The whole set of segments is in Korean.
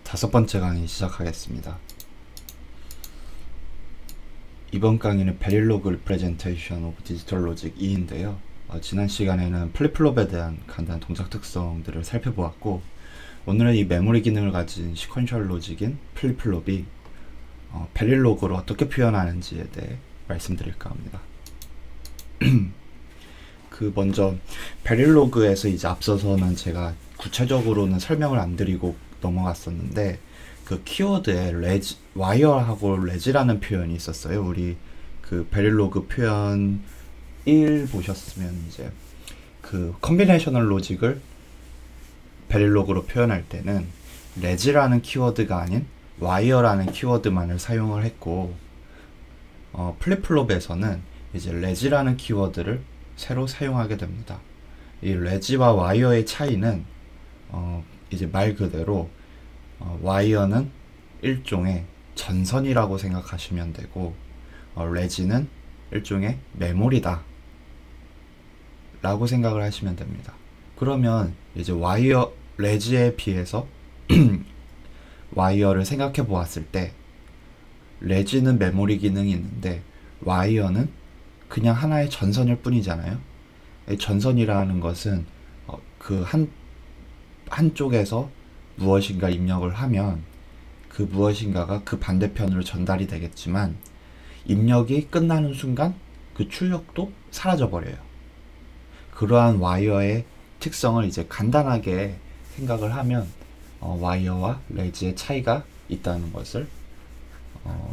5번째 강의 시작하겠습니다. 이번 강의는 베릴로그 리프레젠테이션 오브 디지털 로직 2인데요. 지난 시간에는 플립플롭에 대한 간단한 동작 특성들을 살펴보았고, 오늘은 이 메모리 기능을 가진 시퀀셜 로직인 플립플롭이 베릴로그로 어떻게 표현하는지에 대해 말씀드릴까 합니다. 먼저 베릴로그에서 이제 앞서서는 제가 구체적으로는 설명을 안 드리고 넘어갔었는데, 그 키워드에 와이어하고 레지라는 표현이 있었어요. 우리 그 베릴로그 표현 1 보셨으면 이제 그 컨비네이셔널 로직을 베릴로그로 표현할 때는 레지라는 키워드가 아닌 와이어라는 키워드만을 사용을 했고, 플립플롭에서는 이제 레지라는 키워드를 새로 사용하게 됩니다. 이 레지와 와이어의 차이는 이제 말 그대로 와이어는 일종의 전선이라고 생각하시면 되고, 레지는 일종의 메모리다 라고 생각을 하시면 됩니다. 그러면 이제 레지에 비해서 와이어를 생각해 보았을 때, 레지는 메모리 기능이 있는데 와이어는 그냥 하나의 전선일 뿐이잖아요. 전선이라는 것은 그 한쪽에서 무엇인가 입력을 하면 그 무엇인가가 그 반대편으로 전달이 되겠지만, 입력이 끝나는 순간 그 출력도 사라져 버려요. 그러한 와이어의 특성을 이제 간단하게 생각을 하면 와이어와 레지의 차이가 있다는 것을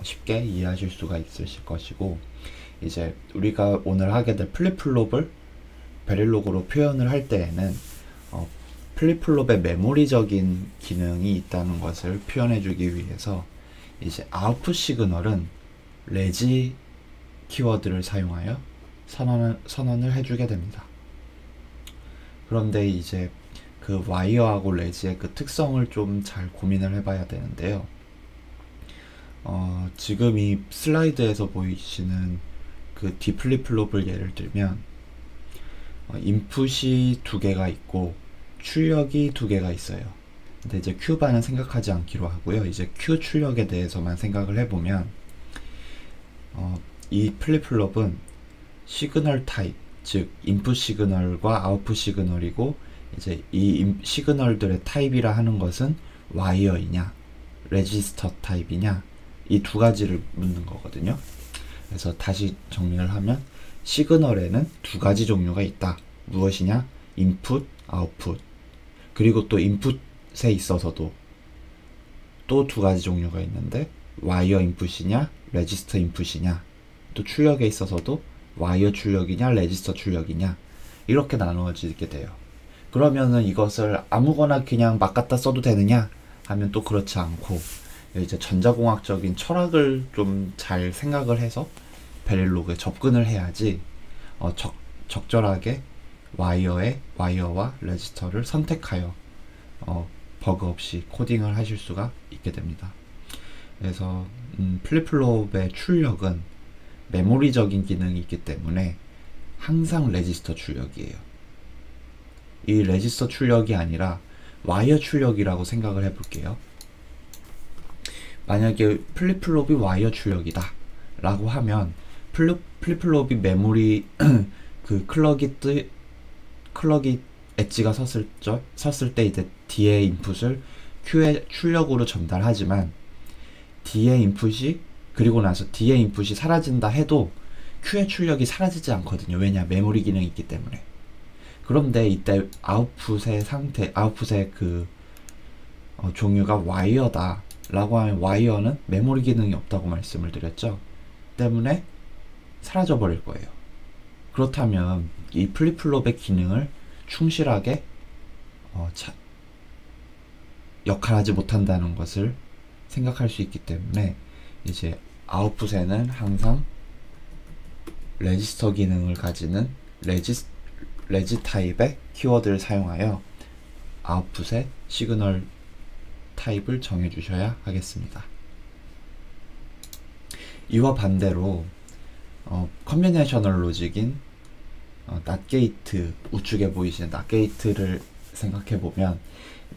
쉽게 이해하실 수가 있으실 것이고, 이제 우리가 오늘 하게 될 플립플롭을 베릴로그로 표현을 할 때에는 플립플롭의 메모리적인 기능이 있다는 것을 표현해주기 위해서 이제 아웃풋 시그널은 레지 키워드를 사용하여 선언을 해주게 됩니다. 그런데 이제 그 와이어하고 레지의 그 특성을 좀 잘 고민을 해봐야 되는데요. 지금 이 슬라이드에서 보이시는 그 디플립플롭을 예를 들면, 인풋이 2개가 있고 출력이 2개가 있어요. 근데 이제 Q반은 생각하지 않기로 하고요. 이제 Q 출력에 대해서만 생각을 해보면, 이 플립플롭은 시그널 타입, 즉 인풋 시그널과 아웃풋 시그널이고, 이제 이 시그널들의 타입이라 하는 것은 와이어이냐 레지스터 타입이냐, 이 2가지를 묻는 거거든요. 그래서 다시 정리를 하면, 시그널에는 2가지 종류가 있다. 무엇이냐? 인풋, 아웃풋. 그리고 또 인풋에 있어서도 또 2가지 종류가 있는데, 와이어 인풋이냐 레지스터 인풋이냐, 또 출력에 있어서도 와이어 출력이냐 레지스터 출력이냐, 이렇게 나누어지게 돼요. 그러면은 이것을 아무거나 그냥 막 갖다 써도 되느냐 하면 또 그렇지 않고, 이제 전자공학적인 철학을 좀 잘 생각을 해서 베릴로그에 접근을 해야지 적절하게 와이어와 레지스터를 선택하여 버그 없이 코딩을 하실 수가 있게 됩니다. 그래서 플립플롭의 출력은 메모리적인 기능이 있기 때문에 항상 레지스터 출력이에요. 이 레지스터 출력이 아니라 와이어 출력이라고 생각을 해볼게요. 만약에 플립플롭이 와이어 출력이다 라고 하면, 플립플롭이 메모리 그 클럭이 엣지가 섰을 때 이제 D의 인풋을 Q의 출력으로 전달하지만, D의 인풋이 그리고 나서 D의 인풋이 사라진다 해도 Q의 출력이 사라지지 않거든요. 왜냐? 메모리 기능이 있기 때문에. 그런데 이때 아웃풋의 그 종류가 와이어다 라고 하면, 와이어는 메모리 기능이 없다고 말씀을 드렸죠. 때문에 사라져 버릴 거예요. 그렇다면 이 플립플롭의 기능을 충실하게 역할하지 못한다는 것을 생각할 수 있기 때문에, 이제 아웃풋에는 항상 레지스터 기능을 가지는 레지 타입의 키워드를 사용하여 아웃풋의 시그널 타입을 정해 주셔야 하겠습니다. 이와 반대로 컨비네이셔널 로직인 낫게이트, 우측에 보이시는 낫게이트를 생각해 보면,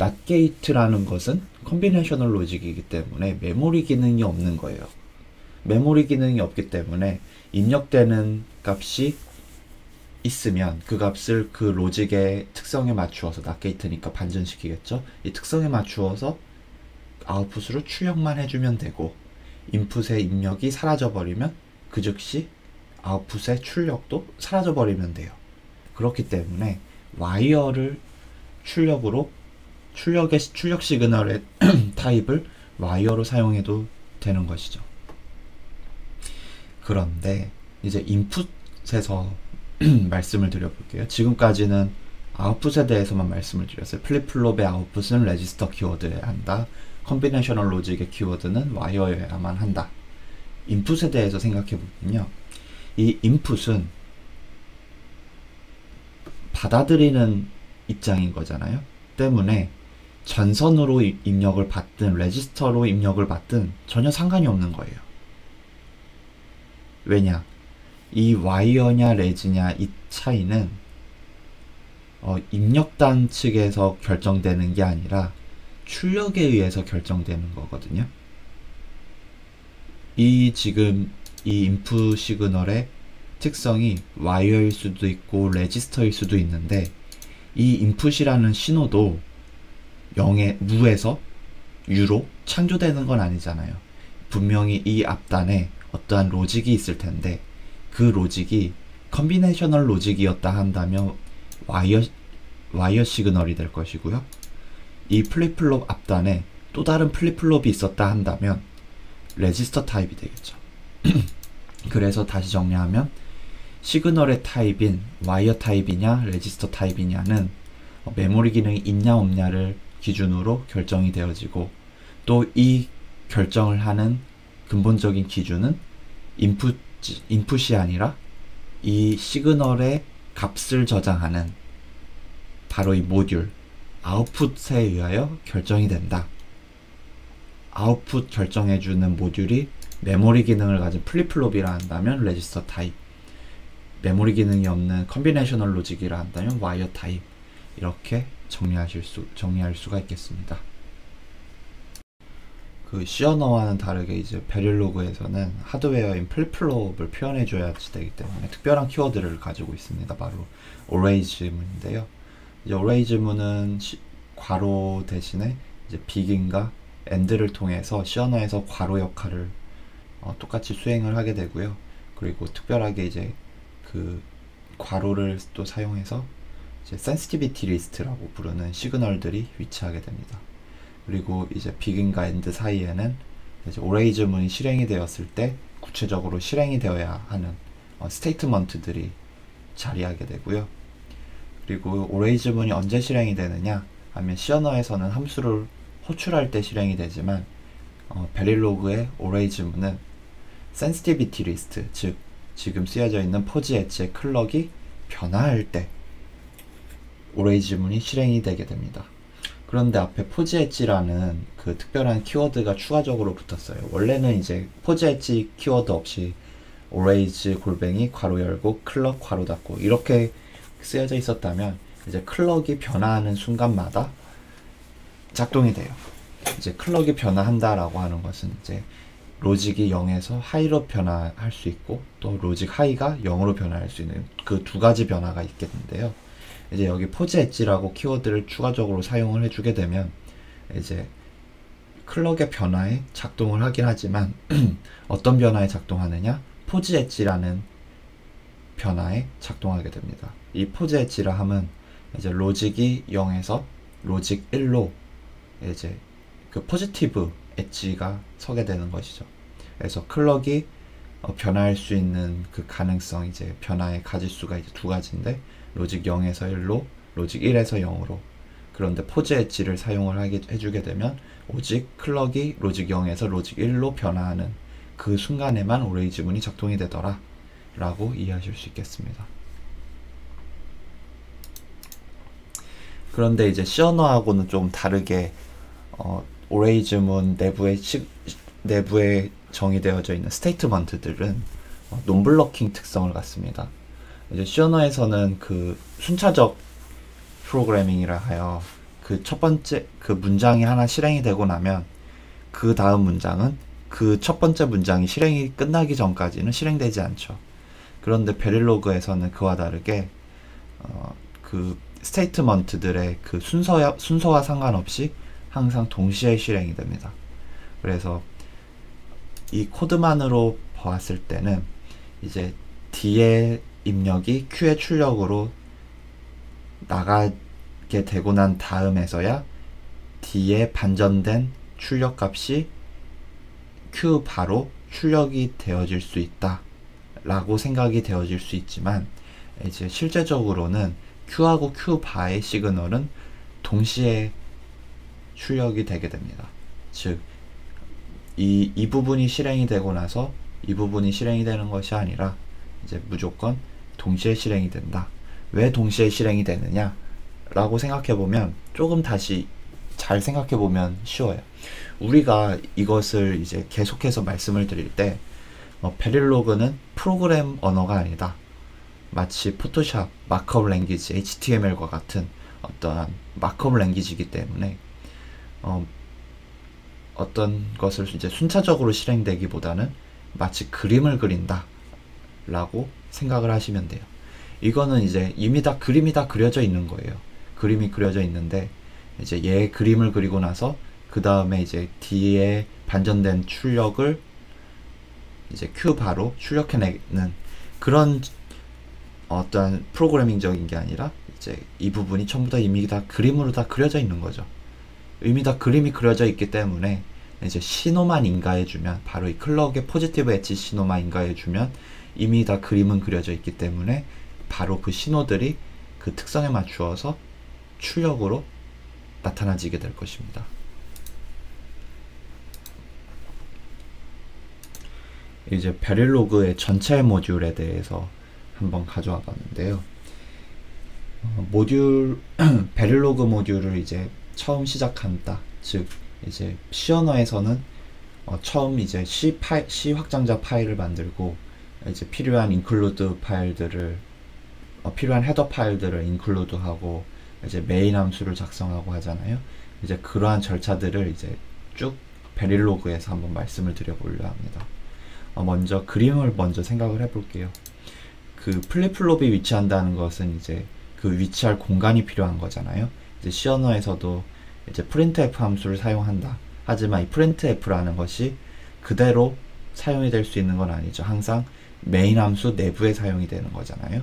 not gate라는 것은 컨비네이셔널 로직이기 때문에 메모리 기능이 없는 거예요. 메모리 기능이 없기 때문에 입력되는 값이 있으면 그 값을 그 로직의 특성에 맞추어서 not gate니까 반전시키겠죠. 이 특성에 맞추어서 아웃풋으로 출력만 해주면 되고, 인풋의 입력이 사라져버리면 그 즉시 아웃풋의 출력도 사라져버리면 돼요. 그렇기 때문에 와이어를 출력 시그널의 타입을 와이어로 사용해도 되는 것이죠. 그런데 이제 인풋에서 말씀을 드려볼게요. 지금까지는 아웃풋에 대해서만 말씀을 드렸어요. 플립플롭의 아웃풋은 레지스터 키워드에 한다. 컨비네이셔널 로직의 키워드는 와이어여야만 한다. 인풋에 대해서 생각해보면요. 이 인풋은 받아들이는 입장인 거잖아요. 때문에 전선으로 입력을 받든 레지스터로 입력을 받든 전혀 상관이 없는 거예요. 왜냐? 이 와이어냐 레지냐 이 차이는 입력단 측에서 결정되는 게 아니라 출력에 의해서 결정되는 거거든요. 지금 이 인풋 시그널의 특성이 와이어일 수도 있고 레지스터일 수도 있는데, 이 인풋이라는 신호도 무에서 유로 창조되는 건 아니잖아요. 분명히 이 앞단에 어떠한 로직이 있을 텐데, 그 로직이 컨비네이셔널 로직이었다 한다면 와이어 시그널이 될 것이고요. 이 플립플롭 앞단에 또 다른 플립플롭이 있었다 한다면 레지스터 타입이 되겠죠. 그래서 다시 정리하면 시그널의 타입인 와이어 타입이냐 레지스터 타입이냐는 메모리 기능이 있냐 없냐를 기준으로 결정이 되어지고, 또 이 결정을 하는 근본적인 기준은 인풋이 아니라 이 시그널의 값을 저장하는 바로 이 모듈 아웃풋에 의하여 결정이 된다. 아웃풋 결정해주는 모듈이 메모리 기능을 가진 플립플롭이라 한다면 레지스터 타입, 메모리 기능이 없는 컨비네이셔널 로직이라 한다면 와이어 타입, 이렇게 정리할 수가 있겠습니다. 그 C 언어와는 다르게 이제 베릴로그에서는 하드웨어인 플립플롭을 표현해줘야 되기 때문에 특별한 키워드를 가지고 있습니다. 바로 오레이즈문인데요. 이제 오레이즈문은 괄호 대신에 이제 비긴과 엔드를 통해서 C 언어에서 괄호 역할을 똑같이 수행을 하게 되고요. 그리고 특별하게 이제 그 괄호를 또 사용해서 이제 센시티비티 리스트라고 부르는 시그널들이 위치하게 됩니다. 그리고 이제 비긴과 엔드 사이에는 이제 오레이즈문이 실행이 되었을 때 구체적으로 실행이 되어야 하는 스테이트먼트들이 자리하게 되고요. 그리고 오레이즈문이 언제 실행이 되느냐 하면 C 언어에서는 함수를 호출할 때 실행이 되지만 베릴로그의 오레이즈문은 센시티비티 리스트, 즉 지금 쓰여져 있는 포지 엣지의 클럭이 변화할 때 오레이즈문이 실행이 되게 됩니다. 그런데 앞에 포지 엣지라는 그 특별한 키워드가 추가적으로 붙었어요. 원래는 이제 포지 엣지 키워드 없이 오레이즈 골뱅이 괄호 열고 클럭 괄호 닫고 이렇게 쓰여져 있었다면 이제 클럭이 변화하는 순간마다 작동이 돼요. 이제 클럭이 변화한다라고 하는 것은 이제 로직이 0에서 하이로 변화할 수 있고 또 로직 하이가 0으로 변화할 수 있는 그 두 가지 변화가 있겠는데요. 이제 여기 포지 엣지라고 키워드를 추가적으로 사용을 해주게 되면 이제 클럭의 변화에 작동을 하긴 하지만 어떤 변화에 작동하느냐? 포지 엣지라는 변화에 작동하게 됩니다. 이 포지 엣지라 함은 이제 로직이 0에서 로직 1로 이제 그 포지티브 엣지가 서게 되는 것이죠. 그래서 클럭이 변화할 수 있는 그 가능성, 이제 변화의 가지수가 이제 두 가지인데 로직 0에서 1로, 로직 1에서 0으로. 그런데 포지 엣지를 사용을 해주게 되면 오직 클럭이 로직 0에서 로직 1로 변화하는 그 순간에만 오레이즈문이 작동이 되더라 라고 이해하실 수 있겠습니다. 그런데 이제 C 언어하고는 좀 다르게 오레이즈문 내부에 정의되어져 있는 스테이트먼트들은 논블러킹 특성을 갖습니다. 이제 C 언어에서는 그 순차적 프로그래밍이라 하여 그 첫 번째 그 문장이 하나 실행이 되고 나면 그 다음 문장은 그 첫 번째 문장이 실행이 끝나기 전까지는 실행되지 않죠. 그런데 베릴로그에서는 그와 다르게 그 스테이트먼트들의 그 순서와 상관없이 항상 동시에 실행이 됩니다. 그래서 이 코드만으로 보았을 때는 이제 D의 입력이 Q의 출력으로 나가게 되고 난 다음에서야 D의 반전된 출력값이 Q 바로 출력이 되어질 수 있다 라고 생각이 되어질 수 있지만, 이제 실제적으로는 Q하고 Q 바의 시그널은 동시에 출력이 되게 됩니다. 즉 이 부분이 실행이 되고 나서 이 부분이 실행이 되는 것이 아니라 이제 무조건 동시에 실행이 된다. 왜 동시에 실행이 되느냐 라고 생각해보면, 조금 다시 잘 생각해보면 쉬워요. 우리가 이것을 이제 계속해서 말씀을 드릴 때 베릴로그는 프로그램 언어가 아니다. 마치 포토샵, 마크업 랭귀지, HTML과 같은 어떠한 마크업 랭귀지이기 때문에 어떤 것을 이제 순차적으로 실행되기보다는 마치 그림을 그린다 라고 생각을 하시면 돼요. 이거는 이제 이미 다 그림이 다 그려져 있는 거예요. 그림이 그려져 있는데 이제 얘 그림을 그리고 나서 그 다음에 이제 D에 반전된 출력을 이제 Q 바로 출력해내는 그런 어떤 프로그래밍적인 게 아니라 이제 이 부분이 전부 다 이미 다 그림으로 다 그려져 있는 거죠. 이미 다 그림이 그려져 있기 때문에 이제 신호만 인가해주면, 바로 이 클럭의 포지티브 엣지 신호만 인가해주면 이미 다 그림은 그려져 있기 때문에 바로 그 신호들이 그 특성에 맞추어서 출력으로 나타나지게 될 것입니다. 이제 베릴로그의 전체 모듈에 대해서 한번 가져와 봤는데요. 베릴로그 모듈을 이제 처음 시작한다. 즉 이제 C 언어에서는 처음 이제 C 확장자 파일을 만들고 이제 필요한 인클루드 파일들을 필요한 헤더 파일들을 인클루드하고 이제 메인 함수를 작성하고 하잖아요. 이제 그러한 절차들을 이제 쭉 베릴로그에서 한번 말씀을 드려보려 합니다. 먼저 그림을 먼저 생각을 해볼게요. 그 플립플롭이 위치한다는 것은 이제 그 위치할 공간이 필요한 거잖아요. 이제 C 언어에서도 이제 printf 함수를 사용한다. 하지만 이 printf라는 것이 그대로 사용이 될 수 있는 건 아니죠. 항상 메인 함수 내부에 사용이 되는 거잖아요.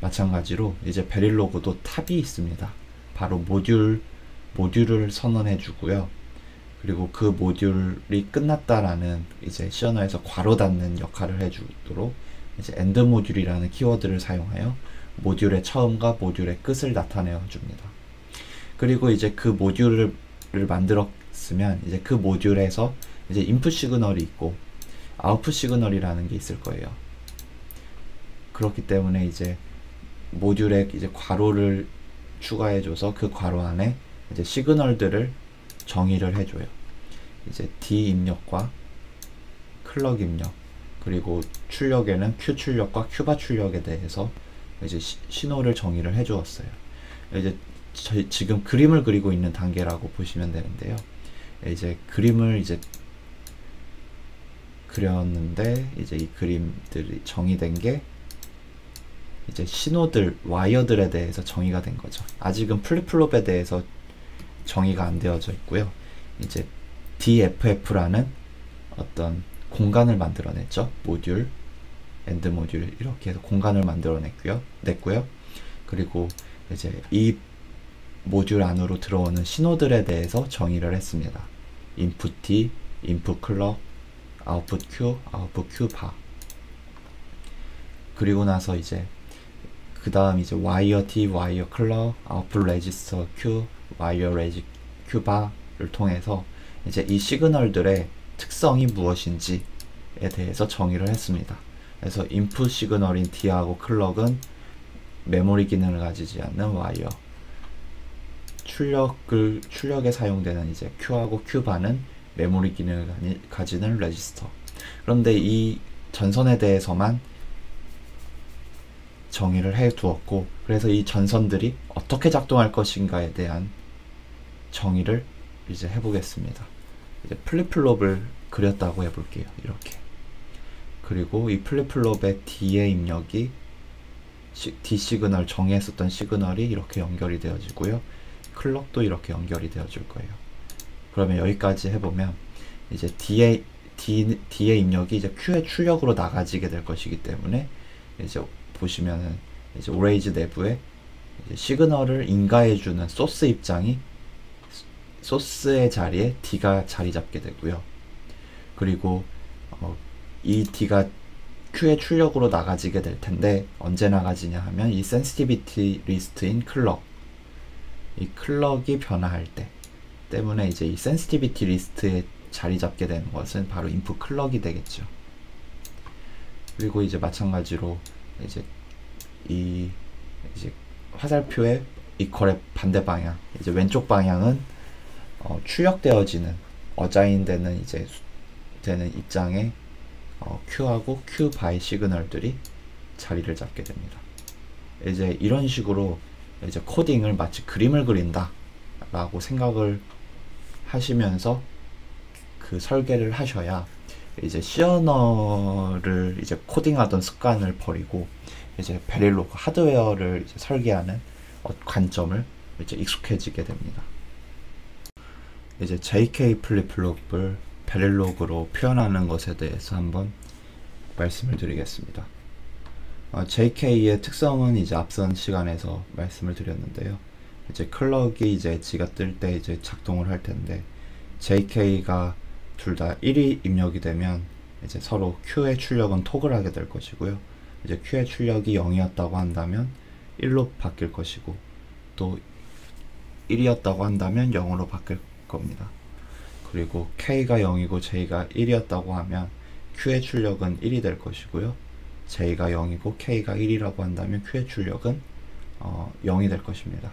마찬가지로 이제 베릴로그도 탑이 있습니다. 바로 모듈을 선언해 주고요. 그리고 그 모듈이 끝났다라는 이제 C 언어에서 괄호 닫는 역할을 해주도록 이제 end 모듈이라는 키워드를 사용하여 모듈의 처음과 모듈의 끝을 나타내어 줍니다. 그리고 이제 그 모듈을 만들었으면 이제 그 모듈에서 이제 인풋 시그널이 있고 아웃풋 시그널이라는 게 있을 거예요. 그렇기 때문에 이제 모듈에 이제 괄호를 추가해줘서 그 괄호 안에 이제 시그널들을 정의를 해줘요. 이제 D 입력과 클럭 입력, 그리고 출력에는 Q 출력과 Q바 출력에 대해서 이제 신호를 정의를 해주었어요. 이제 지금 그림을 그리고 있는 단계라고 보시면 되는데요. 이제 그림을 이제 그렸는데 이제 이 그림들이 정의된 게 이제 신호들, 와이어들에 대해서 정의가 된 거죠. 아직은 플립플롭에 대해서 정의가 안 되어져 있고요. 이제 DFF라는 어떤 공간을 만들어냈죠. 모듈, 엔드 모듈 이렇게 해서 공간을 만들어냈고요. 그리고 이제 이 모듈 안으로 들어오는 신호들에 대해서 정의를 했습니다. 인풋 D, 인풋 클럭, 아웃풋 Q, 아웃풋 Q 바. 그리고 나서 이제 그 다음 이제 와이어 D, 와이어 클럭, 아웃풋 레지스터 Q, 와이어 레지 Q 바를 통해서 이제 이 시그널들의 특성이 무엇인지에 대해서 정의를 했습니다. 그래서 인풋 시그널인 D하고 클럭은 메모리 기능을 가지지 않는 와이어, 출력에 사용되는 이제 Q하고 Q바는 메모리 기능을 가지는 레지스터. 그런데 이 전선에 대해서만 정의를 해 두었고, 그래서 이 전선들이 어떻게 작동할 것인가에 대한 정의를 이제 해보겠습니다. 이제 플립플롭을 그렸다고 해볼게요. 이렇게. 그리고 이 플립플롭의 D의 입력이 D 시그널 정의했었던 시그널이 이렇게 연결이 되어지고요. 클럭도 이렇게 연결이 되어질 거예요. 그러면 여기까지 해보면 이제 D의 입력이 이제 Q의 출력으로 나가지게 될 것이기 때문에 이제 보시면은 이제 오레이즈 내부에 이제 시그널을 인가해주는 소스 입장이 소스의 자리에 D가 자리 잡게 되고요. 그리고 이 D가 Q의 출력으로 나가지게 될 텐데 언제 나가지냐 하면 이 센시티비티 리스트인 클럭, 이 클럭이 변화할 때 때문에 이제 이 센시티비티 리스트에 자리 잡게 되는 것은 바로 인풋 클럭이 되겠죠. 그리고 이제 마찬가지로 이제 이제 화살표의 이퀄의 반대 방향, 이제 왼쪽 방향은 출력되어지는 어자인되는 이제 되는 입장에 Q하고 Q 바이 시그널들이 자리를 잡게 됩니다. 이제 이런 식으로 이제 코딩을 마치 그림을 그린다 라고 생각을 하시면서 그 설계를 하셔야 이제 C 언어를 이제 코딩하던 습관을 버리고 이제 베릴로그 하드웨어를 이제 설계하는 관점을 이제 익숙해지게 됩니다. 이제 JK 플립플롭을 베릴로그로 표현하는 것에 대해서 한번 말씀을 드리겠습니다. JK의 특성은 이제 앞선 시간에서 말씀을 드렸는데요. 이제 클럭이 이제 엣지가 뜰 때 이제 작동을 할 텐데 JK가 둘 다 1이 입력이 되면 이제 서로 Q의 출력은 톡을 하게 될 것이고요. 이제 Q의 출력이 0이었다고 한다면 1로 바뀔 것이고 또 1이었다고 한다면 0으로 바뀔 겁니다. 그리고 K가 0이고 J가 1이었다고 하면 Q의 출력은 1이 될 것이고요. J가 0이고 K가 1이라고 한다면 Q의 출력은 0이 될 것입니다.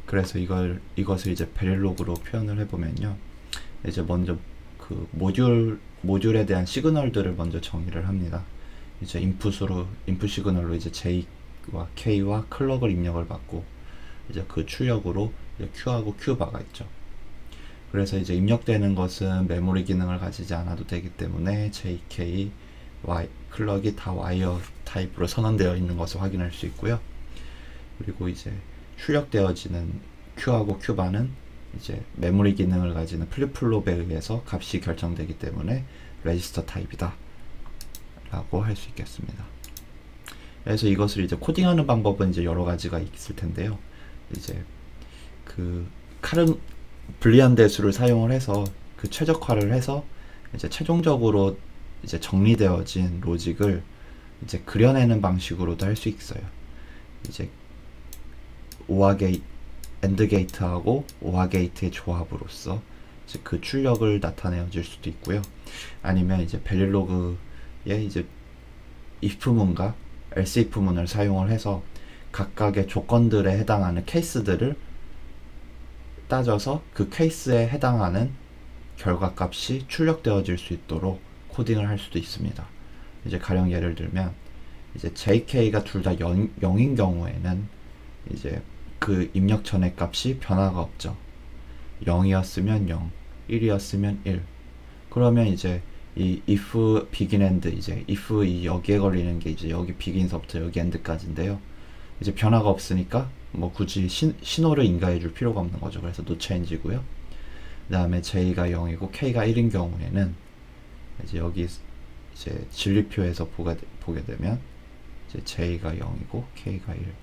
그래서 이것을 이제 베릴로그로 표현을 해보면요. 이제 먼저 그 모듈에 대한 시그널들을 먼저 정의를 합니다. 이제 인풋 시그널로 이제 J와 K와 클럭을 입력을 받고 이제 그 출력으로 이제 Q하고 Q바가 있죠. 그래서 이제 입력되는 것은 메모리 기능을 가지지 않아도 되기 때문에 JK, 클럭이 다 와이어 타입으로 선언되어 있는 것을 확인할 수 있고요. 그리고 이제 출력되어지는 Q하고 Q바는 이제 메모리 기능을 가지는 플립플롭에 의해서 값이 결정되기 때문에 레지스터 타입이다 라고 할 수 있겠습니다. 그래서 이것을 이제 코딩하는 방법은 이제 여러 가지가 있을 텐데요. 이제 그 불리한 대수를 사용을 해서 그 최적화를 해서 이제 최종적으로 이제 정리되어진 로직을 이제 그려내는 방식으로도 할 수 있어요. 이제 엔드 게이트하고 오화 게이트의 조합으로서 이제 그 출력을 나타내어 줄 수도 있고요. 아니면 이제 베릴로그에 이제 if문과 else if문을 사용을 해서 각각의 조건들에 해당하는 케이스들을 따져서 그 케이스에 해당하는 결과값이 출력되어질 수 있도록 코딩을 할 수도 있습니다. 이제 가령 예를 들면 이제 JK가 둘 다 0인 경우에는 이제 그 입력 전의 값이 변화가 없죠. 0이었으면 0, 1이었으면 1. 그러면 이제 이 if begin end, 이제 if 여기에 걸리는 게 이제 여기 begin서부터 여기 end까지인데요. 이제 변화가 없으니까 뭐 굳이 신호를 인가해 줄 필요가 없는 거죠. 그래서 no change고요. 그 다음에 J가 0이고 K가 1인 경우에는 이제 여기 이제 진리표에서 보게 되면 이제 J가 0이고 K가 1.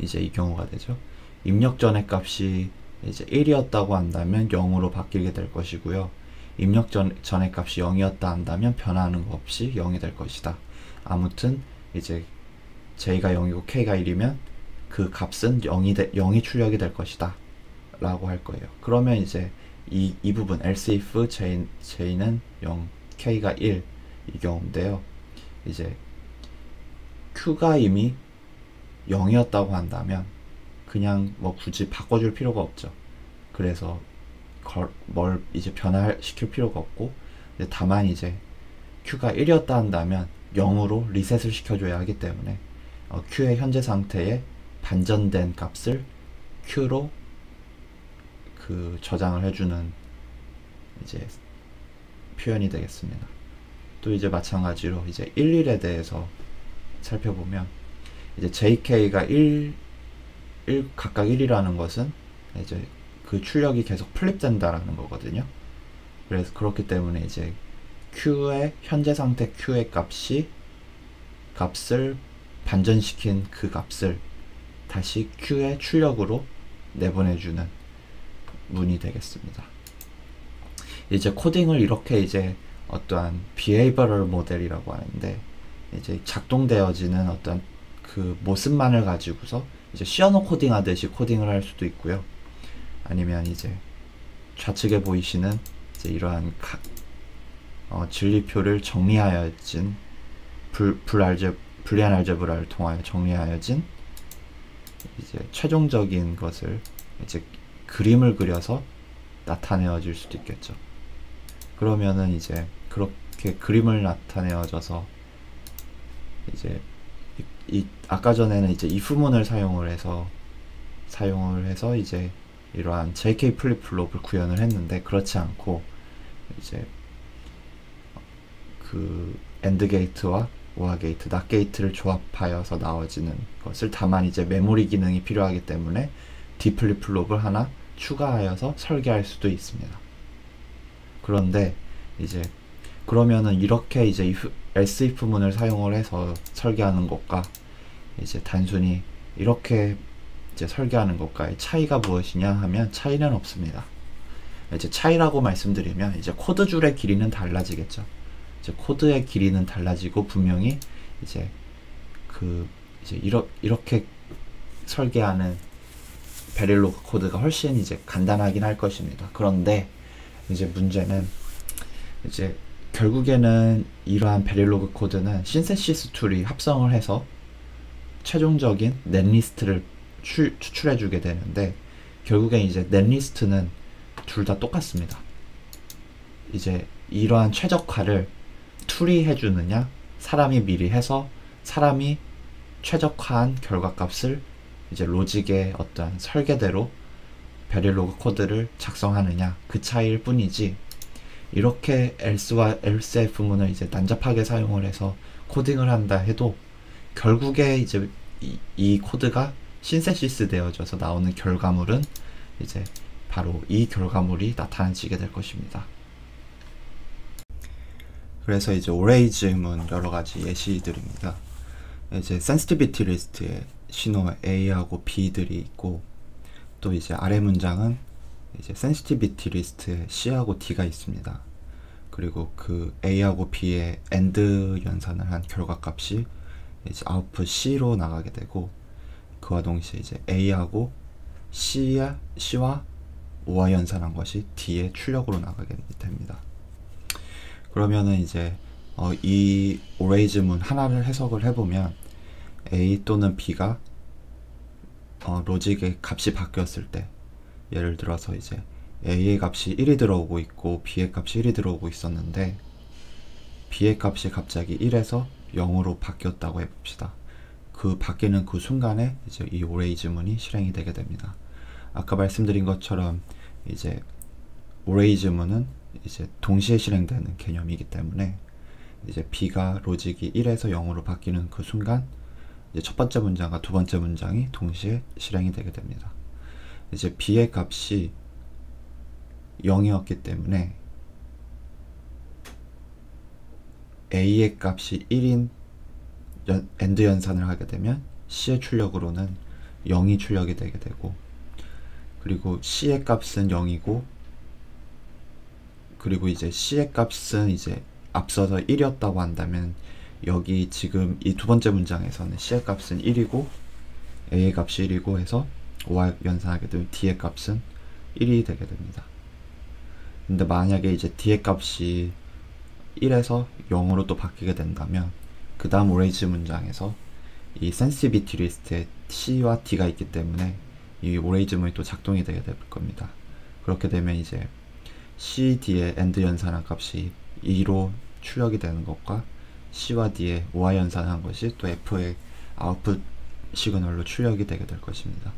이제 이 경우가 되죠. 입력 전의 값이 이제 1이었다고 한다면 0으로 바뀌게 될 것이고요. 입력 전의 값이 0이었다 한다면 변화하는 거 없이 0이 될 것이다. 아무튼 이제 J가 0이고 K가 1이면 그 값은 0이 출력이 될 것이다 라고 할 거예요. 그러면 이제 이 부분 else if J는 0, K가 1 이 경우인데요. 이제 Q가 이미 0이었다고 한다면 그냥 뭐 굳이 바꿔줄 필요가 없죠. 그래서 뭘 이제 변화시킬 필요가 없고 다만 이제 Q가 1이었다 한다면 0으로 리셋을 시켜줘야 하기 때문에 Q의 현재 상태에 반전된 값을 Q로 그 저장을 해주는 이제 표현이 되겠습니다. 또 이제 마찬가지로 이제 11에 대해서 살펴보면 이제 JK가 1 각각 1이라는 것은 이제 그 출력이 계속 플립된다라는 거거든요. 그래서 그렇기 때문에 이제 Q의 현재 상태 Q의 값을 반전시킨 그 값을 다시 Q의 출력으로 내보내주는 문이 되겠습니다. 이제 코딩을 이렇게 이제 어떠한 behavioral 모델이라고 하는데 이제 작동되어지는 어떤 그 모습만을 가지고서 이제 시어노 코딩 하듯이 코딩을 할 수도 있고요. 아니면 이제 좌측에 보이시는 이제 이러한 진리표를 정리하여진 불리한 알제브라를 통하여 정리하여진 이제 최종적인 것을 이제 그림을 그려서 나타내어질 수도 있겠죠. 그러면은 이제 그렇게 그림을 나타내어져서 이제 아까 전에는 이제 if문을 사용을 해서 이제 이러한 JK 플립플롭을 구현을 했는데, 그렇지 않고 이제 그 AND 게이트와 OR 게이트, NOT 게이트를 조합하여서 나와지는 것을, 다만 이제 메모리 기능이 필요하기 때문에 D 플립플롭을 하나 추가하여서 설계할 수도 있습니다. 그런데 이제 그러면은 이렇게 이제 else if문을 사용을 해서 설계하는 것과 이제 단순히 이렇게 이제 설계하는 것과의 차이가 무엇이냐 하면 차이는 없습니다. 이제 차이라고 말씀드리면 이제 코드 줄의 길이는 달라지겠죠. 이제 코드의 길이는 달라지고 분명히 이제 이제 이렇게 설계하는 베릴로그 코드가 훨씬 이제 간단하긴 할 것입니다. 그런데 이제 문제는 이제 결국에는 이러한 베릴로그 코드는 신세시스 툴이 합성을 해서 최종적인 넷리스트를 추출해 주게 되는데, 결국엔 이제 넷리스트는 둘 다 똑같습니다. 이제 이러한 최적화를 툴이 해주느냐, 사람이 미리 해서 사람이 최적화한 결과값을 이제 로직의 어떤 설계대로 베릴로그 코드를 작성하느냐, 그 차이일 뿐이지, 이렇게 else와 elsif문을 이제 난잡하게 사용을 해서 코딩을 한다 해도 결국에 이제 이 코드가 신세시스 되어져서 나오는 결과물은 이제 바로 이 결과물이 나타나지게 될 것입니다. 그래서 이제 오레이즈문 여러가지 예시들입니다. 이제 센시티비티 리스트에 신호 A하고 B들이 있고, 또 이제 아래 문장은 이제 센시티비티 리스트에 C하고 D가 있습니다. 그리고 그 A하고 B의 AND 연산을 한 결과값이 이제 아웃풋 C로 나가게 되고, 그와 동시에 이제 A하고 C와 OR 연산한 것이 D의 출력으로 나가게 됩니다. 그러면은 이제 이 오레이즈문 하나를 해석을 해보면 A 또는 B가 로직의 값이 바뀌었을 때, 예를 들어서 이제 A의 값이 1이 들어오고 있고 B의 값이 1이 들어오고 있었는데, B의 값이 갑자기 1에서 0으로 바뀌었다고 해봅시다. 그 바뀌는 그 순간에 이제 이 오레이즈문이 실행이 되게 됩니다. 아까 말씀드린 것처럼 이제 오레이즈문은 이제 동시에 실행되는 개념이기 때문에 이제 B가 로직이 1에서 0으로 바뀌는 그 순간 이제 첫 번째 문장과 두 번째 문장이 동시에 실행이 되게 됩니다. 이제 B의 값이 0이었기 때문에 A의 값이 1인 AND 연산을 하게 되면 C의 출력으로는 0이 출력이 되게 되고, 그리고 C의 값은 0이고, 그리고 이제 C의 값은 이제 앞서서 1이었다고 한다면 여기 지금 이 두 번째 문장에서는 C의 값은 1이고 A의 값이 1이고 해서 OR 연산하게 되면 D의 값은 1이 되게 됩니다. 근데 만약에 이제 D의 값이 1에서 0으로 또 바뀌게 된다면 그 다음 오레이즈 문장에서 이 센시티비티 리스트에 C와 D가 있기 때문에 이 오레이즈문이 또 작동이 되게 될 겁니다. 그렇게 되면 이제 C, D의 AND 연산한 값이 2로 출력이 되는 것과 C와 D의 OR 연산한 것이 또 F의 아웃풋 시그널로 출력이 되게 될 것입니다.